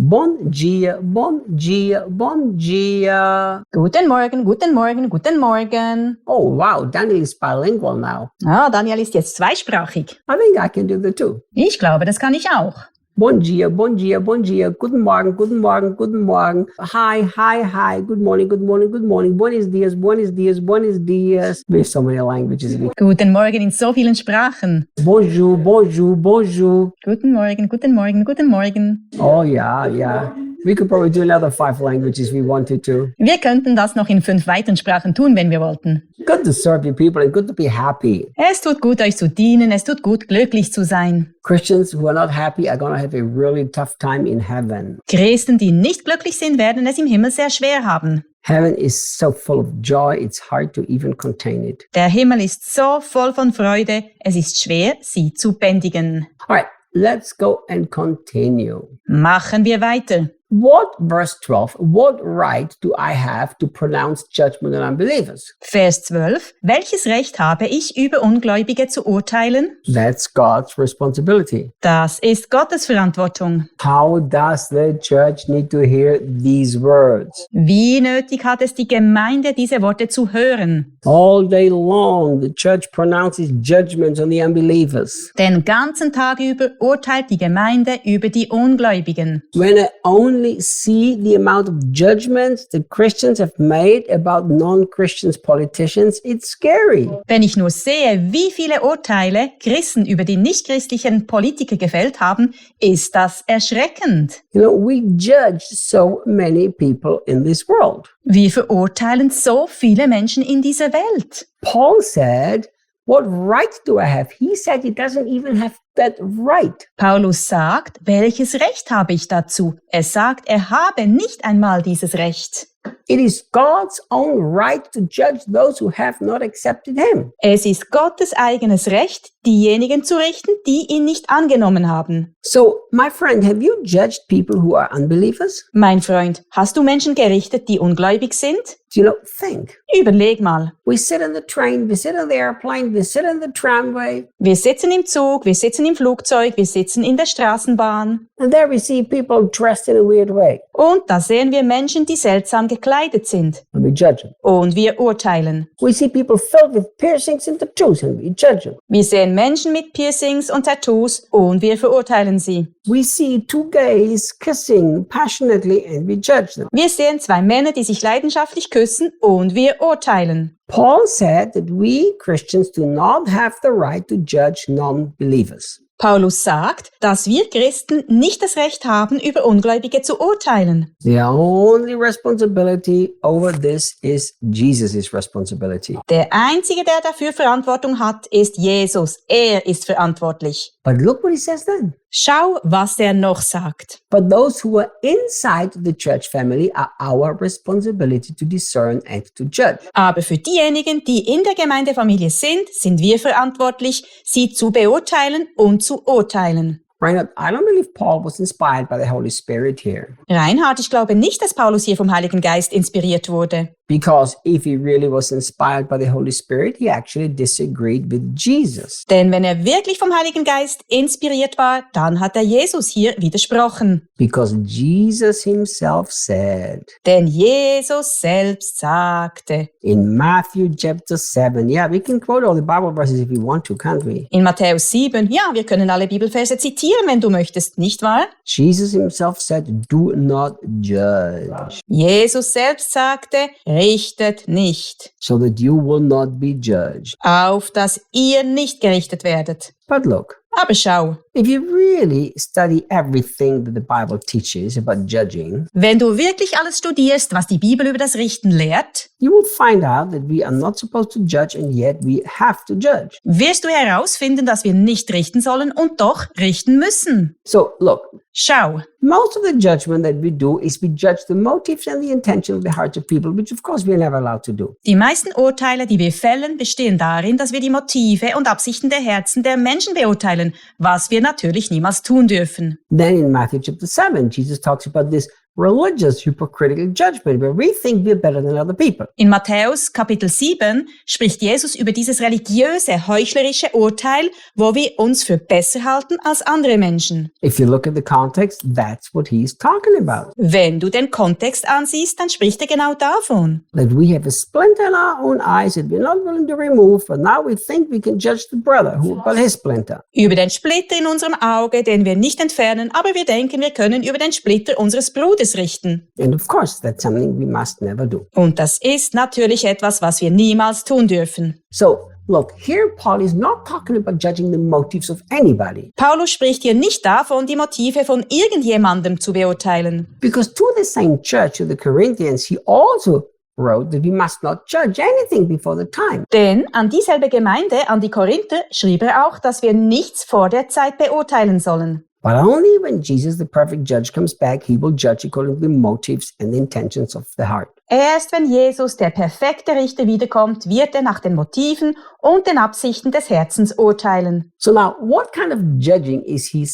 Bom dia, bom dia, bom dia. Guten Morgen, guten Morgen, guten Morgen. Oh, wow, Daniel is bilingual now. Daniel ist jetzt zweisprachig. I think I can do the two. Ich glaube, das kann ich auch. Bom dia, bom dia, bom dia. Guten Morgen, guten Morgen, guten Morgen. Hi, hi, hi. Good morning, good morning, good morning. Buenos días, buenos días, buenos días. We have so many languages. Guten Morgen in so vielen Sprachen. Bonjour, bonjour, bonjour. Guten Morgen, guten Morgen, guten Morgen. Oh, yeah. We could probably do another 5 languages if we wanted to. Wir könnten das noch in 5 weiteren Sprachen tun, wenn wir wollten. Good to serve your people and good to be happy. Es tut gut, euch zu dienen. Es tut gut, glücklich zu sein. Christians who are not happy are going to have a really tough time in heaven. Christen, die nicht glücklich sind, werden es im Himmel sehr schwer haben. Heaven is so full of joy, it's hard to even contain it. Der Himmel ist so voll von Freude, es ist schwer, sie zu bändigen. All right, let's go and continue. Machen wir weiter. Verse 12, what right do I have to pronounce judgment on unbelievers? Vers 12. Welches Recht habe ich, über Ungläubige zu urteilen? That's God's responsibility. Das ist Gottes Verantwortung. How does the church need to hear these words? Wie nötig hat es die Gemeinde, diese Worte zu hören? All day long, the church pronounces judgments on the unbelievers. Den ganzen Tag über urteilt die Gemeinde über die Ungläubigen. When I only see the amount of judgments that Christians have made about non-Christians politicians, it's scary. Wenn ich nur sehe, wie viele Urteile Christen über die nichtchristlichen Politiker gefällt haben, ist das erschreckend. You know, we judge so many people in this world. Wir verurteilen so viele Menschen in dieser Welt. Paul said, what right do I have? He said he doesn't even have that right. Paulus sagt, welches Recht habe ich dazu? Er sagt, er habe nicht einmal dieses Recht. It is God's own right to judge those who have not accepted him. Es ist Gottes eigenes Recht, diejenigen zu richten, die ihn nicht angenommen haben. So, my friend, have you judged people who are unbelievers? Mein Freund, hast du Menschen gerichtet, die ungläubig sind? You know, think. Überleg mal. We sit in the train, we sit in the airplane, we sit in the tramway. Wir sitzen im Zug, wir sitzen im Flugzeug, wir sitzen in der Straßenbahn. And there we see people dressed in a weird way. Und da sehen wir Menschen, die seltsam gekleidet sind. And we judge them. Und wir urteilen. We see people filled with piercings and tattoos and we judge them. Wir sehen Menschen mit Piercings und Tattoos und wir verurteilen sie. We see 2 gays kissing passionately and we judge them. Wir sehen 2 Männer, die sich leidenschaftlich küssen und wir urteilen. Paul said that we Christians do not have the right to judge non-believers. Paulus sagt, dass wir Christen nicht das Recht haben, über Ungläubige zu urteilen. The only responsibility over this is Jesus' responsibility. Der Einzige, der dafür Verantwortung hat, ist Jesus. Er ist verantwortlich. But look what he says then. Schau, was er noch sagt. But those who are inside the church family are our responsibility to discern and to judge. Aber für diejenigen, die in der Gemeindefamilie sind wir verantwortlich, sie zu beurteilen und zu urteilen. Reinhard, I don't believe Paul was inspired by the Holy Spirit here. Reinhard, ich glaube nicht, dass Paulus hier vom Heiligen Geist inspiriert wurde. Because if he really was inspired by the Holy Spirit, he actually disagreed with Jesus. Denn wenn er wirklich vom Heiligen Geist inspiriert war, dann hat er Jesus hier widersprochen. Because Jesus himself said Denn Jesus selbst sagte in Matthew chapter 7, yeah, we can quote all the Bible verses if we want to, can't we? in Matthäus 7, ja, wir können alle Bibelverse zitieren, wenn du möchtest, nicht wahr? Jesus himself said, do not judge, Jesus selbst sagte, richtet nicht, so that you will not be judged. auf dass ihr nicht gerichtet werdet. But look, Aber schau, if you really study everything that the Bible teaches about judging, wenn du wirklich alles studierst, was die Bibel über das Richten lehrt, you will find out that we are not supposed to judge and yet we have to judge. wirst du herausfinden, dass wir nicht richten sollen und doch richten müssen. So look, Schau, most of the judgment that we do is we judge the motives and the intention of the hearts of people, which of course we are never allowed to do. die meisten Urteile, die wir fällen, bestehen darin, dass wir die Motive und Absichten der Herzen der Menschen beurteilen, was wir natürlich niemals tun dürfen. Then in Matthew chapter 7, Jesus talks about this religious, hypocritical judgment where we think we're better than other people. In Matthäus Kapitel 7 spricht Jesus über dieses religiöse, heuchlerische Urteil, wo wir uns für besser halten als andere Menschen. If you look at the context, that's what he's talking about. Wenn du den Kontext ansiehst, dann spricht er genau davon. That we have a splinter in our own eyes that we're not willing to remove, but now we think we can judge the brother who got his splinter. Über den Splitter in unserem Auge, den wir nicht entfernen, aber wir denken, wir können über den Splitter unseres Bruders richten. And of course, that's something we must never do. Und das ist natürlich etwas, was wir niemals tun dürfen. So, look, here Paul is not talking about judging the motives of anybody. Paulus spricht hier nicht davon, die Motive von irgendjemandem zu beurteilen. Because to the same church, to the Corinthians, he also wrote that we must not judge anything before the time. Denn an dieselbe Gemeinde, an die Korinther, schrieb er auch, dass wir nichts vor der Zeit beurteilen sollen. But only when Jesus, the perfect judge, comes back, he will judge according to the motives and the intentions of the heart. Erst wenn Jesus, der perfekte Richter, wiederkommt, wird er nach den Motiven und den Absichten des Herzens urteilen. So now, what kind of judging is he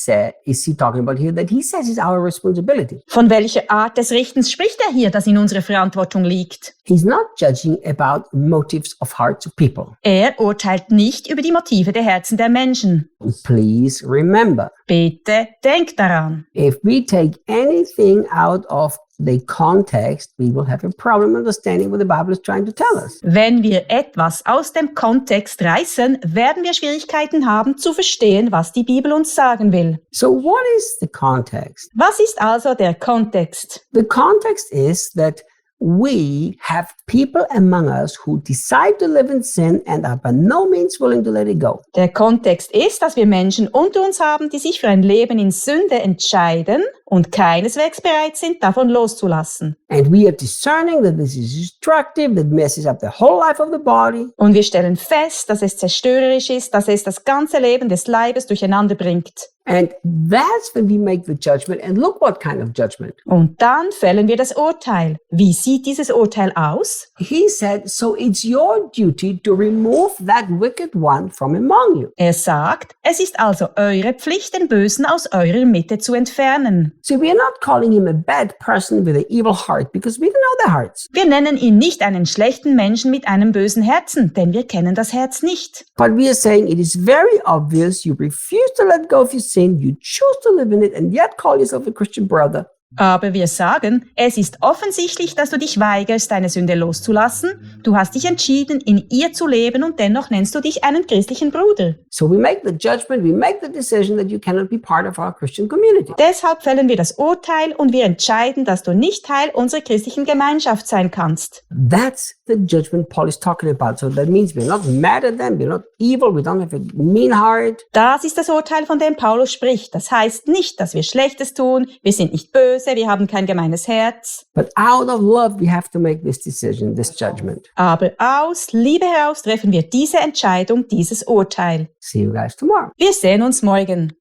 talking about here that he says is our responsibility? Von welcher Art des Richtens spricht er hier, das in unserer Verantwortung liegt? He's not judging about motives of hearts of people. Er urteilt nicht über die Motive der Herzen der Menschen. Please remember, Bitte denkt daran. if we take anything out of the context, we will have a problem understanding what the Bible is trying to tell us. Wenn wir etwas aus dem Kontext reißen, werden wir Schwierigkeiten haben zu verstehen, was die Bibel uns sagen will. So what is the context? Was ist also der Kontext? The context is that we have people among us who decide to live in sin and are by no means willing to let it go. Der Kontext ist, dass wir Menschen unter uns haben, die sich für ein Leben in Sünde entscheiden und keineswegs bereit sind, davon loszulassen. And we are discerning that this is destructive, that messes up the whole life of the body. Und wir stellen fest, dass es zerstörerisch ist, dass es das ganze Leben des Leibes durcheinander bringt. And that's when we make the judgment. And look what kind of judgment. Und dann fällen wir das Urteil. Wie sieht dieses Urteil aus? He said, so it's your duty to remove that wicked one from among you. Er sagt, es ist also eure Pflicht, den Bösen aus eurer Mitte zu entfernen. So we are not calling him a bad person with an evil heart because we don't know the hearts. Wir nennen ihn nicht einen schlechten Menschen mit einem bösen Herzen, denn wir kennen das Herz nicht. But we are saying it is very obvious you refuse to let go of your sin, you choose to live in it, and yet call yourself a Christian brother. Aber wir sagen, es ist offensichtlich, dass du dich weigerst, deine Sünde loszulassen. Du hast dich entschieden, in ihr zu leben und dennoch nennst du dich einen christlichen Bruder. So we make the judgment, we make the decision that you cannot be part of our Christian community. Deshalb fällen wir das Urteil und wir entscheiden, dass du nicht Teil unserer christlichen Gemeinschaft sein kannst. That's the judgment Paul is talking about. So that means we're not mad at them, we're not evil, we don't have a mean heart. Das ist das Urteil, von dem Paulus spricht. Das heißt nicht, dass wir Schlechtes tun, wir sind nicht böse, wir haben kein gemeines Herz. But out of love, we have to make this decision, this judgment. Aber aus Liebe heraus treffen wir diese Entscheidung, dieses Urteil. See you guys tomorrow. Wir sehen uns morgen.